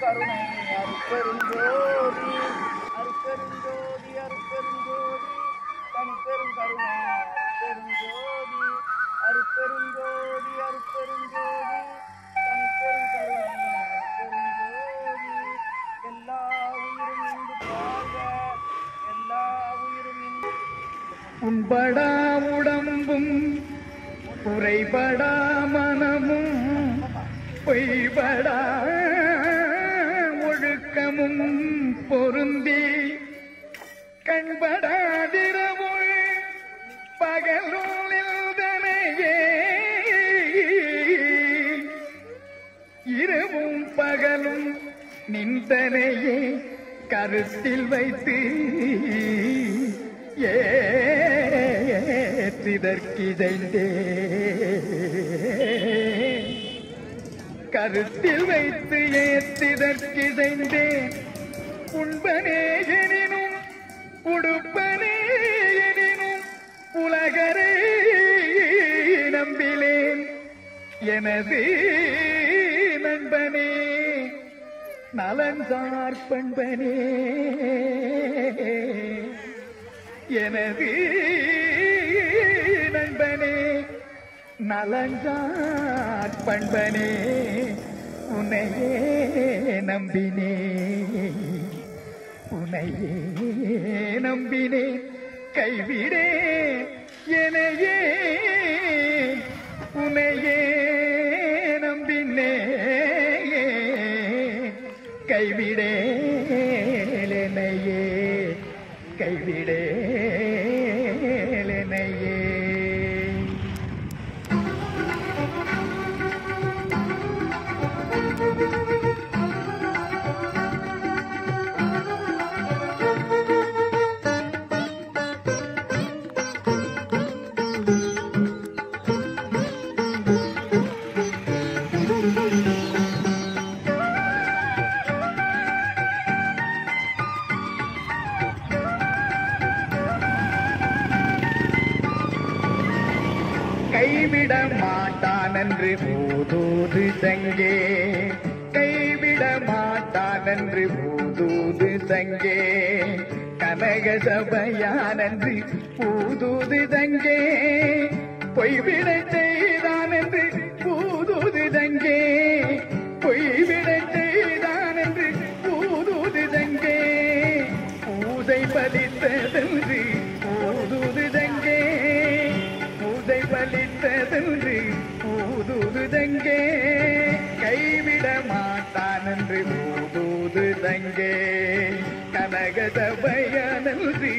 கருணை அருட்பெருஞ்சோதி அருட்பெருஞ்சோதி அருட்பெருஞ்சோதி தனிப்பெரும் கருணை அருட்பெருஞ்சோதி அருட்பெருஞ்சோதி அருட்பெருஞ்சோதி தனிப்பெரும் கருணை அருட்பெருஞ்சோதி எல்லா உயிரும் இன்று வாழ்க எல்லா உயிரும் இன்று உண்படா உடம்பும் குறைபடா மனமும் பொய்படா ஒழுக்கமும் பொருந்தி கண்படாதிரவுள் பகலுளில்தனையே இரவும் பகலும் நின்றனையே கருத்தில் வைத்து ஏற்றிதற்கிதைந்தே கருத்தில் வைத்து ஏற்றிதற்கிதைந்தேன் உண்பனே எனினும் உடுப்பனே எனினும் உலகரே நம்பிலேன் எனது நண்பனே நலன்சார் பண்பனே எனது நண்பனே நலன்சார் பண்பனே உன்னையே நம்பினே உன்னையே நம்பினே கைவிடே எனையே உன்னையே நம்பினே கைவிடே எனையே கைவிடே எனையே கைவிட மாட்டான் என்று ஊதூது சங்கே கைவிட மாட்டான் என்று ஊதூது சங்கே கனக சபையான் என்று ஊதூது சங்கே பொய்விட செய்தான் என்று ஊதூது சங்கே பொய்விட செய்தான் என்று ஊதூது சங்கே பூதை பலித்ததென்று ஊதூது சங்கே பலித்ததென்று ஊதுதங்கே கைவிட மாட்டான் என்று ஊதுதங்கே கனக சபையானன்று